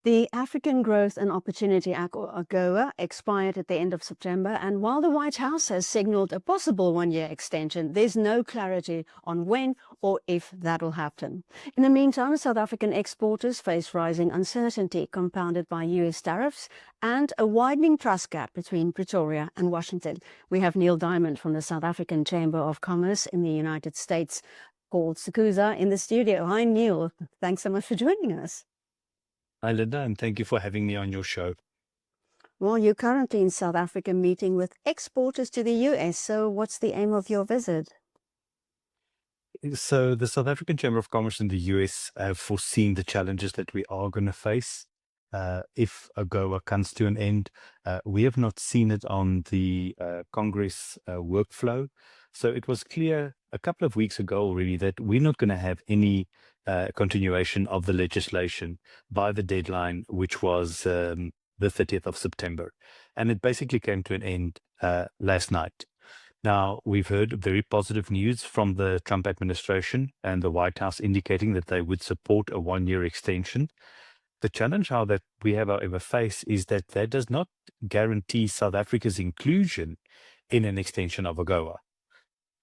The African Growth and Opportunity Act, or AGOA, expired at the end of September, and while the White House has signaled a possible one-year extension, there's no clarity on when or if that will happen. In the meantime, South African exporters face rising uncertainty compounded by US tariffs and a widening trust gap between Pretoria and Washington. We have Neil Diamond from the South African Chamber of Commerce in the United States, called SACCUSA, in the studio. Hi, Neil. Thanks so much for joining us. Hi, Linda, and thank you for having me on your show. Well, you're currently in South Africa meeting with exporters to the US. So what's the aim of your visit? So, the South African Chamber of Commerce in the US have foreseen the challenges that we are going to face if AGOA comes to an end. We have not seen it on the Congress workflow. So, it was clear a couple of weeks ago already that we're not going to have any continuation of the legislation by the deadline, which was the 30th of September. And it basically came to an end last night. Now, we've heard very positive news from the Trump administration and the White House indicating that they would support a one-year extension. The challenge how that we have, however, faced is that does not guarantee South Africa's inclusion in an extension of AGOA.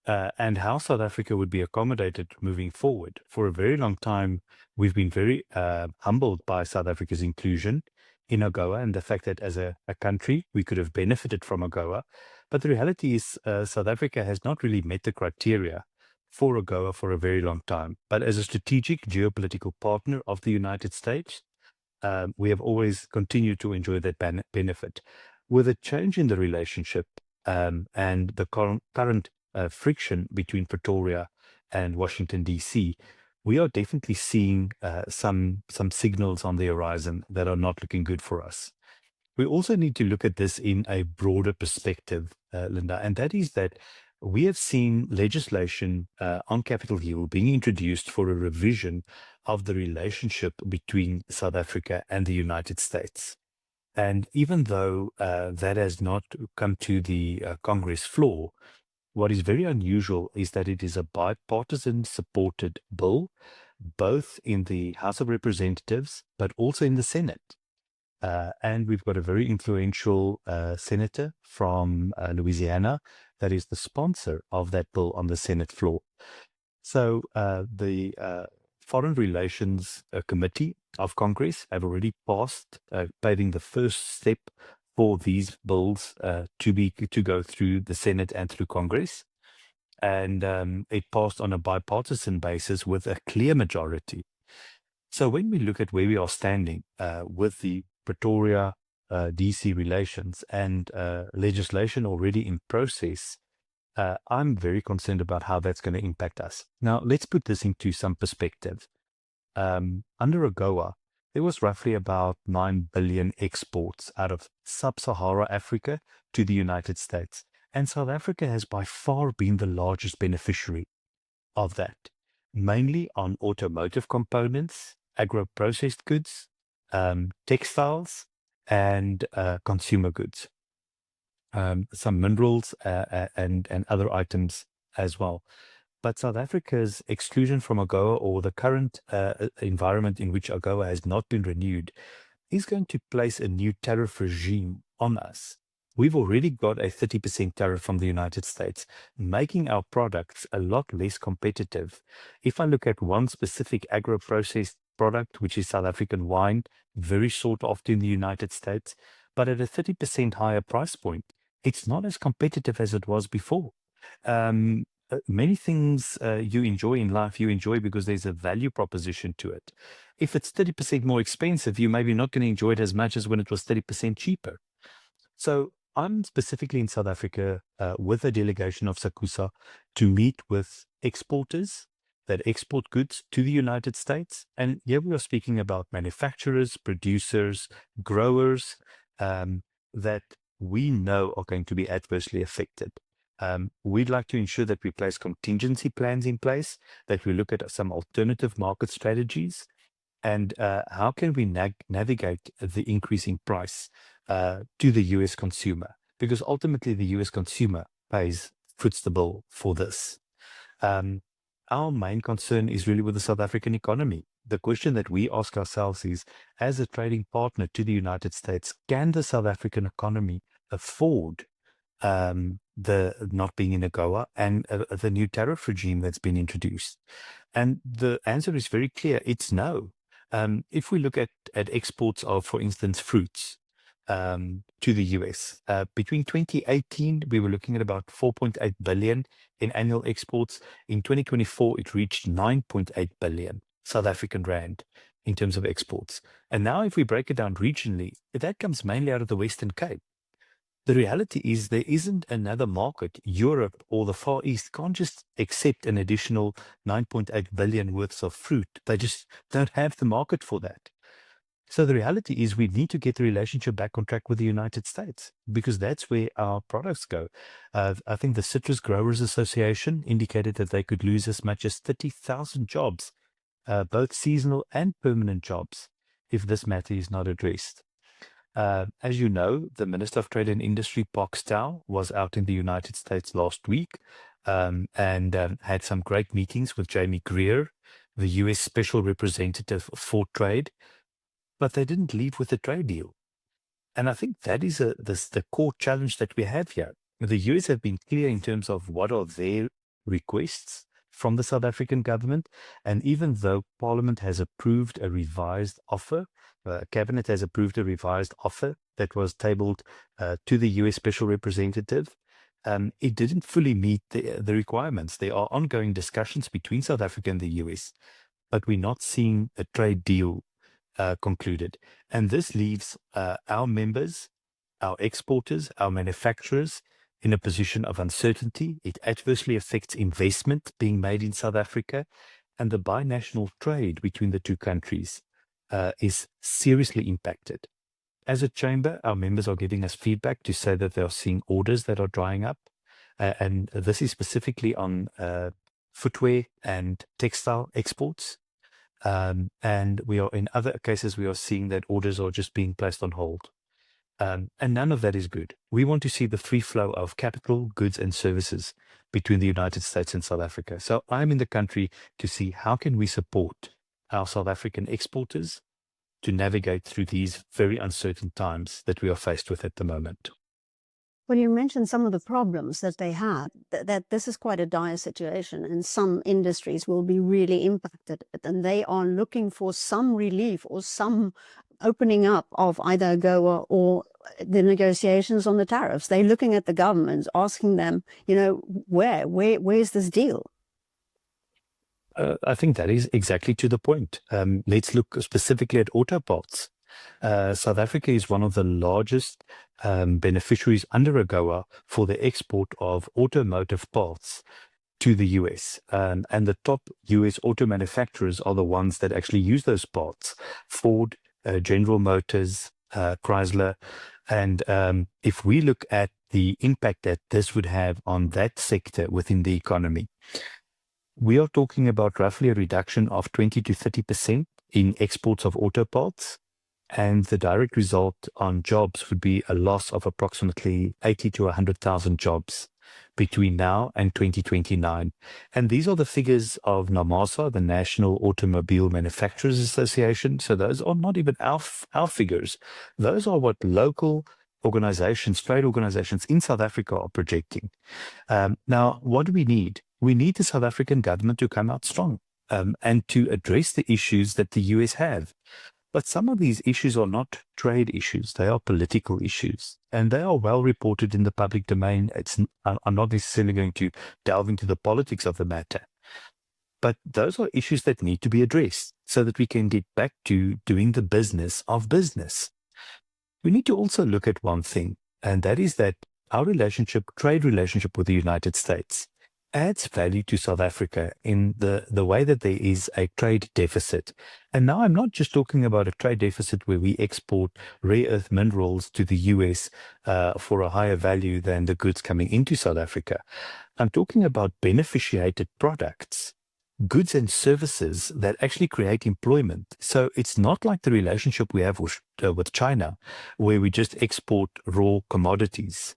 And how South Africa would be accommodated moving forward. For a very long time, we've been very humbled by South Africa's inclusion in AGOA and the fact that as a country, we could have benefited from AGOA. But the reality is South Africa has not really met the criteria for AGOA for a very long time. But as a strategic geopolitical partner of the United States, we have always continued to enjoy that benefit. With a change in the relationship and the current friction between Pretoria and Washington, D.C., we are definitely seeing some signals on the horizon that are not looking good for us. We also need to look at this in a broader perspective, Linda, and that is that we have seen legislation on Capitol Hill being introduced for a revision of the relationship between South Africa and the United States. And even though that has not come to the Congress floor, what is very unusual is that it is a bipartisan supported bill, both in the House of Representatives, but also in the Senate. And we've got a very influential senator from Louisiana that is the sponsor of that bill on the Senate floor. So the Foreign Relations Committee of Congress have already passed, paving the first step for these bills to go through the Senate and through Congress. And it passed on a bipartisan basis with a clear majority. So when we look at where we are standing with the Pretoria DC relations and legislation already in process, I'm very concerned about how that's going to impact us. Now, let's put this into some perspective. Under AGOA, there was roughly about 9 billion exports out of sub-Sahara Africa to the United States. And South Africa has by far been the largest beneficiary of that, mainly on automotive components, agro-processed goods, textiles, and consumer goods, some minerals and other items as well. But South Africa's exclusion from AGOA, or the current environment in which AGOA has not been renewed, is going to place a new tariff regime on us. We've already got a 30% tariff from the United States, making our products a lot less competitive. If I look at one specific agro-processed product, which is South African wine, very sought after in the United States, but at a 30% higher price point, it's not as competitive as it was before. Many things you enjoy in life, you enjoy because there's a value proposition to it. If it's 30% more expensive, you maybe not going to enjoy it as much as when it was 30% cheaper. So I'm specifically in South Africa with a delegation of SACCUSA to meet with exporters that export goods to the United States. And here we are speaking about manufacturers, producers, growers that we know are going to be adversely affected. We'd like to ensure that we place contingency plans in place, that we look at some alternative market strategies, and how can we navigate the increasing price to the US consumer? Because ultimately the US consumer foots the bill for this. Our main concern is really with the South African economy. the question that we ask ourselves is, as a trading partner to the United States, can the South African economy afford the not being in AGOA and the new tariff regime that's been introduced? And the answer is very clear. It's no. If we look at exports of, for instance, fruits to the US, between 2018, we were looking at about 4.8 billion in annual exports. In 2024, it reached 9.8 billion South African rand in terms of exports. And now if we break it down regionally, that comes mainly out of the Western Cape. The reality is there isn't another market. Europe or the Far East can't just accept an additional 9.8 billion worths of fruit. They just don't have the market for that. So the reality is we need to get the relationship back on track with the United States, because that's where our products go. I think the Citrus Growers Association indicated that they could lose as much as 30,000 jobs, both seasonal and permanent jobs, if this matter is not addressed. As you know, the Minister of Trade and Industry, Park Stow, was out in the United States last week and had some great meetings with Jamie Greer, the US Special Representative for Trade, but they didn't leave with a trade deal. And I think that is the core challenge that we have here. The US have been clear in terms of what are their requests from the South African government. And even though Parliament has approved a revised offer, Cabinet has approved a revised offer that was tabled to the US Special Representative, it didn't fully meet the requirements. There are ongoing discussions between South Africa and the US, but we're not seeing a trade deal concluded. And this leaves our members, our exporters, our manufacturers in a position of uncertainty. It adversely affects investment being made in South Africa, and the binational trade between the two countries is seriously impacted. As a chamber, our members are giving us feedback to say that they are seeing orders that are drying up. And this is specifically on footwear and textile exports. And we are, in other cases, we are seeing that orders are just being placed on hold. And none of that is good. We want to see the free flow of capital, goods, and services between the United States and South Africa. So I'm in the country to see how can we support our South African exporters to navigate through these very uncertain times that we are faced with at the moment. Well, you mentioned some of the problems that they had, that this is quite a dire situation, and some industries will be really impacted, and they are looking for some relief or some opening up of either AGOA or the negotiations on the tariffs. They're looking at the governments, asking them, where's this deal? I think that is exactly to the point. Let's look specifically at auto parts. South Africa is one of the largest beneficiaries under AGOA for the export of automotive parts to the US. And the top US auto manufacturers are the ones that actually use those parts: Ford, General Motors, Chrysler. And if we look at the impact that this would have on that sector within the economy, we are talking about roughly a reduction of 20 to 30% in exports of auto parts. And the direct result on jobs would be a loss of approximately 80 to 100,000 jobs between now and 2029. And these are the figures of NAMASA, the National Automobile Manufacturers Association. So those are not even our figures. Those are what local organizations, trade organizations in South Africa are projecting. Now, what do we need? We need the South African government to come out strong and to address the issues that the US have. But some of these issues are not trade issues. They are political issues, and they are well reported in the public domain. I'm not necessarily going to delve into the politics of the matter, but those are issues that need to be addressed so that we can get back to doing the business of business. We need to also look at one thing, and that is that our trade relationship with the United States adds value to South Africa in the way that there is a trade deficit. And now I'm not just talking about a trade deficit where we export rare earth minerals to the US for a higher value than the goods coming into South Africa. I'm talking about beneficiated products, goods and services that actually create employment. So it's not like the relationship we have with China, where we just export raw commodities.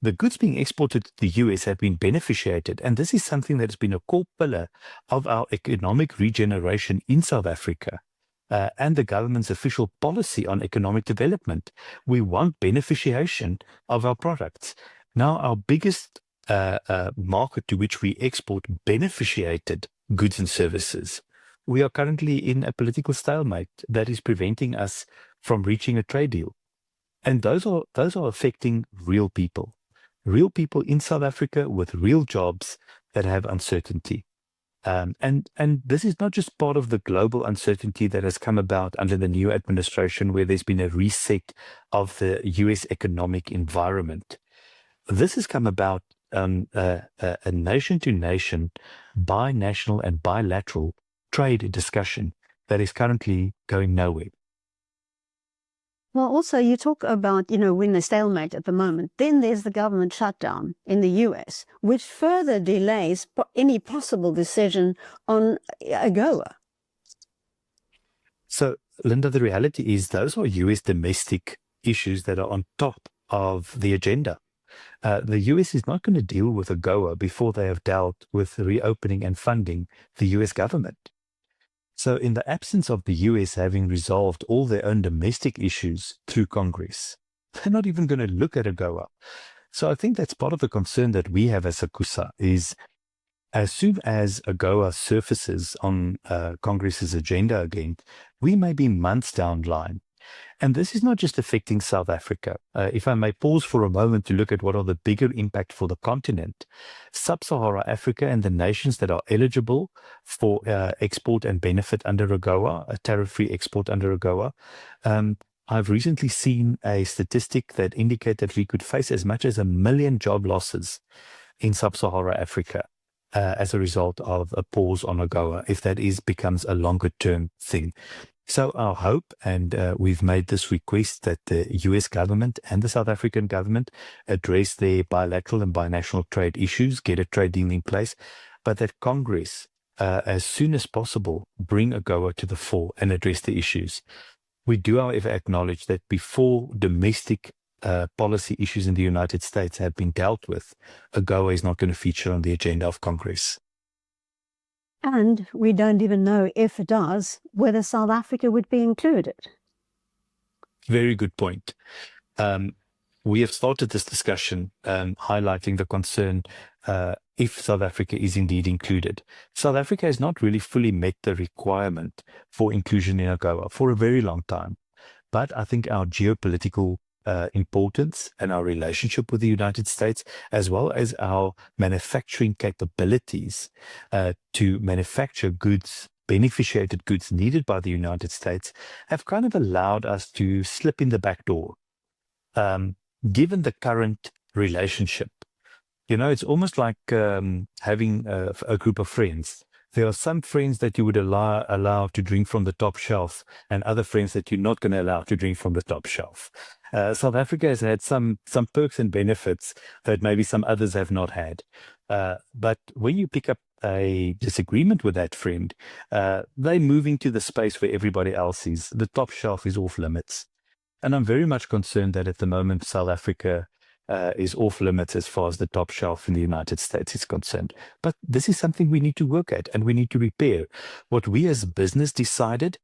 the goods being exported to the US have been beneficiated, and this is something that has been a core pillar of our economic regeneration in South Africa. And the government's official policy on economic development. We want beneficiation of our products. Now, our biggest market to which we export beneficiated goods and services. We are currently in a political stalemate that is preventing us from reaching a trade deal. And those are affecting real people in South Africa with real jobs that have uncertainty. And this is not just part of the global uncertainty that has come about under the new administration, where there's been a reset of the US economic environment. This has come about a nation-to-nation, binational and bilateral trade discussion that is currently going nowhere. Well, also you talk about, we're in a stalemate at the moment. Then there's the government shutdown in the US, which further delays any possible decision on AGOA. So, Linda, the reality is those are US domestic issues that are on top of the agenda. The US is not going to deal with AGOA before they have dealt with reopening and funding the US government. So in the absence of the US having resolved all their own domestic issues through Congress, they're not even going to look at AGOA. So I think that's part of the concern that we have as SACCUSA is as soon as AGOA surfaces on Congress's agenda again, we may be months down the line. And this is not just affecting South Africa. If I may pause for a moment to look at what are the bigger impact for the continent, Sub-Saharan Africa and the nations that are eligible for export and benefit under AGOA, a tariff-free export under AGOA. I've recently seen a statistic that indicates that we could face as much as 1 million job losses in Sub-Saharan Africa as a result of a pause on AGOA, if that becomes a longer-term thing. So our hope, and we've made this request, that the US government and the South African government address their bilateral and binational trade issues, get a trade deal in place, but that Congress, as soon as possible, bring AGOA to the fore and address the issues. We do, however, acknowledge that before domestic policy issues in the United States have been dealt with, AGOA is not going to feature on the agenda of Congress. And we don't even know, if it does, whether South Africa would be included. Very good point. We have started this discussion highlighting the concern if South Africa is indeed included. South Africa has not really fully met the requirement for inclusion in AGOA for a very long time. But I think our geopolitical importance and our relationship with the United States, as well as our manufacturing capabilities to manufacture goods, beneficiated goods needed by the United States, have kind of allowed us to slip in the back door. Given the current relationship, it's almost like having a group of friends. There are some friends that you would allow to drink from the top shelf, and other friends that you're not going to allow to drink from the top shelf. South Africa has had some perks and benefits that maybe some others have not had. But when you pick up a disagreement with that friend, they're moving to the space where everybody else is. The top shelf is off limits. And I'm very much concerned that at the moment South Africa is off limits as far as the top shelf in the United States is concerned. But this is something we need to work at and we need to repair. What we as business decided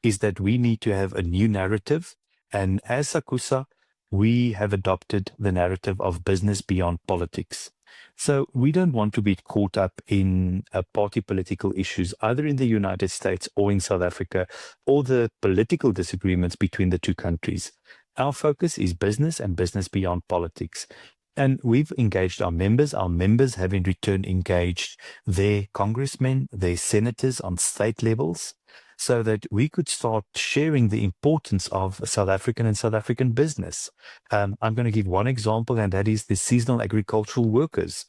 is that we need to have a new narrative. And as SACCUSA, we have adopted the narrative of business beyond politics. So we don't want to be caught up in party political issues, either in the United States or in South Africa, or the political disagreements between the two countries. Our focus is business and business beyond politics. And we've engaged our members. Our members have in return engaged their congressmen, their senators on state levels, so that we could start sharing the importance of South African and South African business. I'm going to give one example, and that is the seasonal agricultural workers.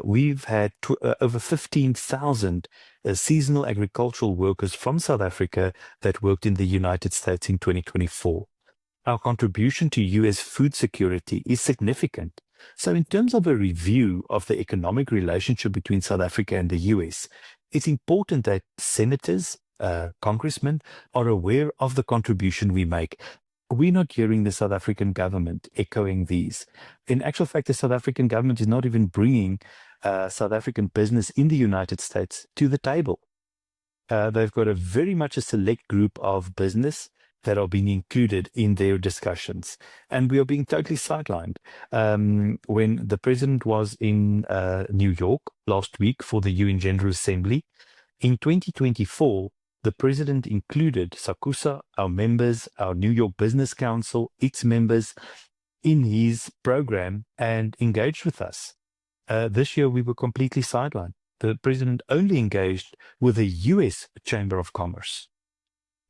We've had over 15,000 seasonal agricultural workers from South Africa that worked in the United States in 2024. Our contribution to U.S. food security is significant. So in terms of a review of the economic relationship between South Africa and the U.S., it's important that senators, congressmen are aware of the contribution we make. we're not hearing the South African government echoing these. In actual fact, the South African government is not even bringing South African business in the United States to the table. They've got a very much a select group of business that are being included in their discussions. And we are being totally sidelined. When the president was in New York last week for the UN General Assembly, in 2024, the president included SACCUSA, our members, our New York Business Council, its members, in his program and engaged with us. This year, we were completely sidelined. The president only engaged with the US Chamber of Commerce.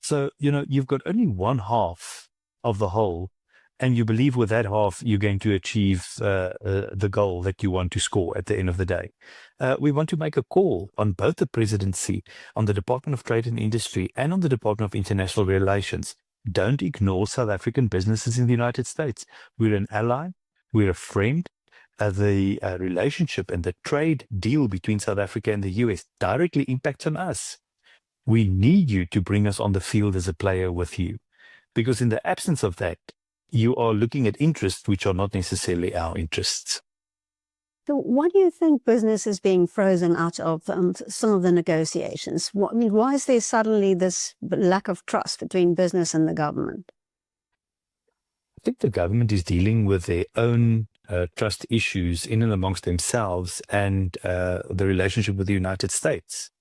So, you've got only one half of the whole, and you believe with that half you're going to achieve the goal that you want to score at the end of the day. We want to make a call on both the presidency, on the Department of Trade and Industry, and on the Department of International Relations. Don't ignore South African businesses in the United States. We're an ally. We're a friend. The relationship and the trade deal between South Africa and the US directly impacts on us. We need you to bring us on the field as a player with you, because in the absence of that, you are looking at interests which are not necessarily our interests. So why do you think business is being frozen out of some of the negotiations? Why is there suddenly this lack of trust between business and the government? I think the government is dealing with their own trust issues in and amongst themselves and the relationship with the United States.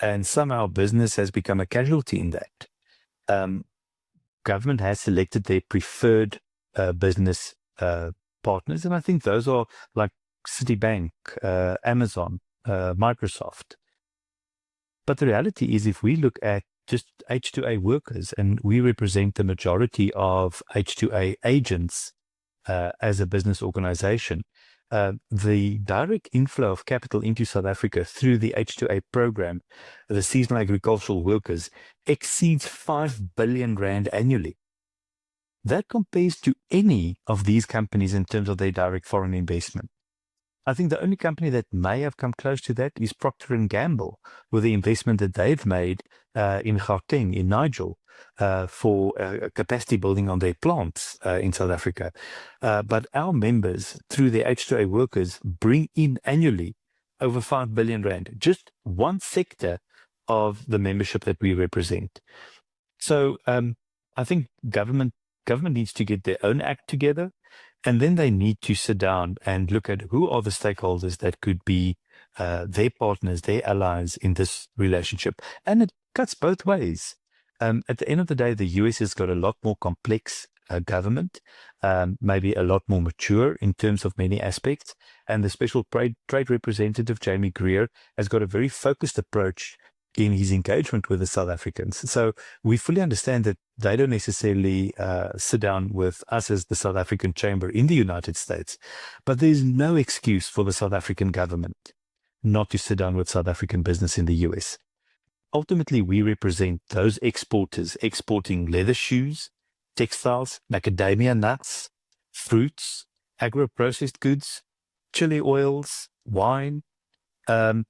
And somehow business has become a casualty in that. Government has selected their preferred business partners, and I think those are like Citibank, Amazon, Microsoft. But the reality is, if we look at just H2A workers, and we represent the majority of H2A agents as a business organization, the direct inflow of capital into South Africa through the H2A program, the seasonal agricultural workers, exceeds 5 billion rand annually. That compares to any of these companies in terms of their direct foreign investment. I think the only company that may have come close to that is Procter & Gamble, with the investment that they've made in Gauteng, in Nigel, for capacity building on their plants in South Africa. But our members, through the H2A workers, bring in annually over 5 billion rand, just one sector of the membership that we represent. So I think government needs to get their own act together. And then they need to sit down and look at who are the stakeholders that could be their partners, their allies in this relationship. And it cuts both ways. At the end of the day, the US has got a lot more complex government, maybe a lot more mature in terms of many aspects. And the special trade representative, Jamie Greer, has got a very focused approach in his engagement with the South Africans. So we fully understand that they don't necessarily sit down with us as the South African Chamber in the United States, but there's no excuse for the South African government not to sit down with South African business in the US. Ultimately, we represent those exporters exporting leather shoes, textiles, macadamia nuts, fruits, agro-processed goods, chili oils, wine, and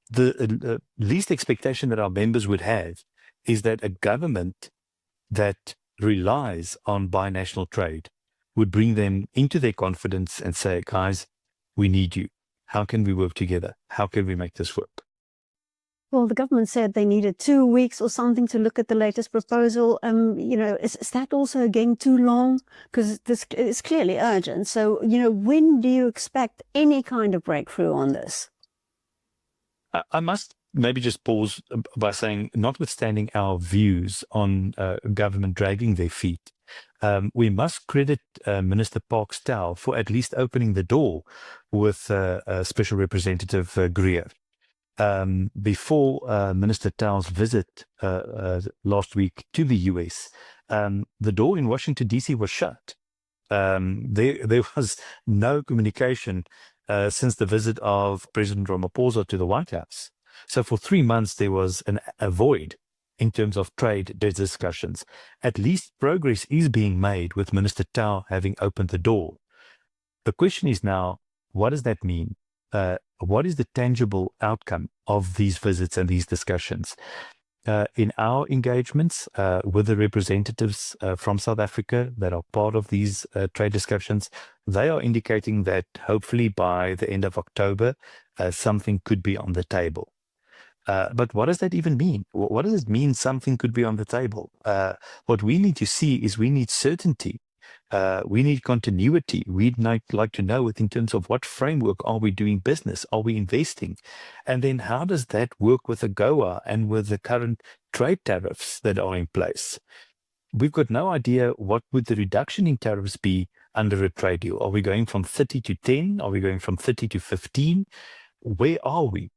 the least expectation that our members would have is that a government that relies on binational trade would bring them into their confidence and say, guys, we need you. How can we work together? How can we make this work? Well, the government said they needed 2 weeks or something to look at the latest proposal. Is that also again too long? Because this is clearly urgent. So, when do you expect any kind of breakthrough on this? I must maybe just pause by saying, notwithstanding our views on government dragging their feet, we must credit Minister Parks-Tau for at least opening the door with Special Representative Greer. Before Minister Tau's visit last week to the US, the door in Washington, D.C. was shut. There was no communication since the visit of President Ramaphosa to the White House. So for 3 months, there was a void in terms of trade discussions. At least progress is being made with Minister Tau having opened the door. The question is now, what does that mean? What is the tangible outcome of these visits and these discussions? in our engagements with the representatives from South Africa that are part of these trade discussions, they are indicating that hopefully by the end of October, something could be on the table. But what does that even mean? What does it mean something could be on the table? What we need to see is we need certainty. We need continuity. We'd like to know in terms of what framework are we doing business? Are we investing? And then how does that work with AGOA and with the current trade tariffs that are in place? We've got no idea what would the reduction in tariffs be under a trade deal. Are we going from 30 to 10? Are we going from 30 to 15? Where are we?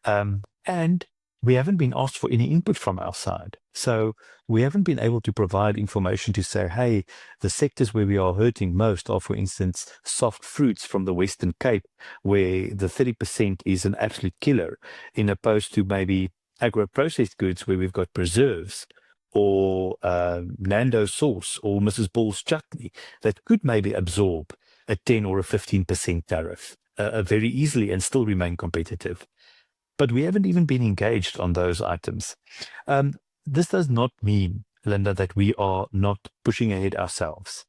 And we haven't been asked for any input from our side. So we haven't been able to provide information to say, hey, the sectors where we are hurting most are, for instance, soft fruits from the Western Cape, where the 30% is an absolute killer, in opposed to maybe agro-processed goods where we've got preserves or Nando sauce or Mrs. Ball's chutney that could maybe absorb a 10 or a 15% tariff very easily and still remain competitive. But we haven't even been engaged on those items. This does not mean, Linda, that we are not pushing ahead ourselves.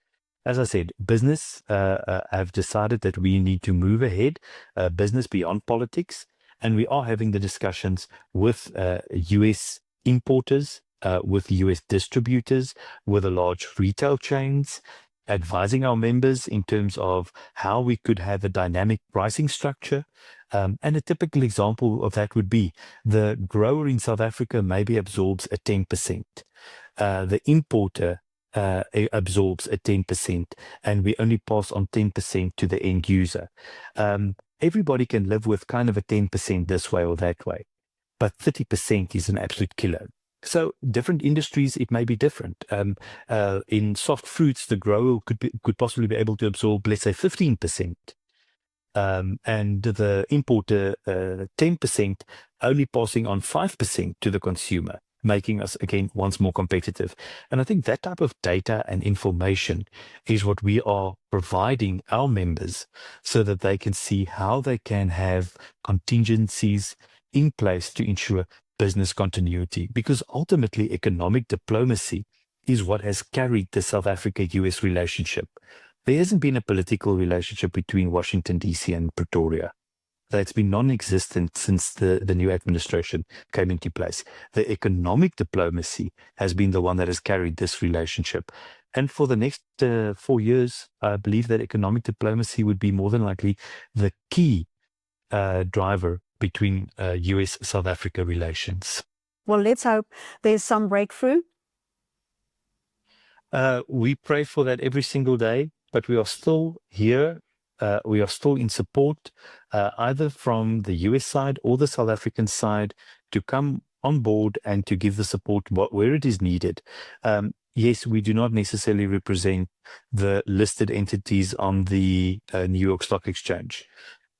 As I said, business have decided that we need to move ahead, business beyond politics, and we are having the discussions with US importers, with US distributors, with the large retail chains, advising our members in terms of how we could have a dynamic pricing structure. And a typical example of that would be the grower in South Africa maybe absorbs a 10%. The importer absorbs a 10%, and we only pass on 10% to the end user. Everybody can live with kind of a 10% this way or that way, but 30% is an absolute killer. So different industries, it may be different. In soft fruits, the grower could possibly be able to absorb, let's say, 15%. And the importer 10%, only passing on 5% to the consumer, making us, again, once more competitive. And I think that type of data and information is what we are providing our members so that they can see how they can have contingencies in place to ensure business continuity. Because ultimately, economic diplomacy is what has carried the South Africa-US relationship. There hasn't been a political relationship between Washington, D.C. and Pretoria. That's been non-existent since the new administration came into place. The economic diplomacy has been the one that has carried this relationship. And for the next 4 years, I believe that economic diplomacy would be more than likely the key driver between US-South Africa relations. Well, let's hope there's some breakthrough. We pray for that every single day, but we are still here. We are still in support, either from the US side or the South African side, to come on board and to give the support where it is needed. Yes, we do not necessarily represent the listed entities on the New York Stock Exchange,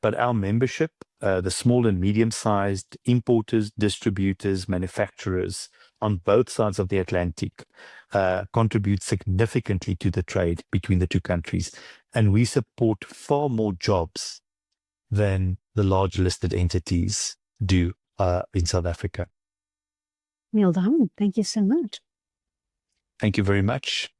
but our membership, the small and medium-sized importers, distributors, manufacturers on both sides of the Atlantic, contribute significantly to the trade between the two countries. And we support far more jobs than the large listed entities do in South Africa. Neil Diamond, thank you so much. Thank you very much.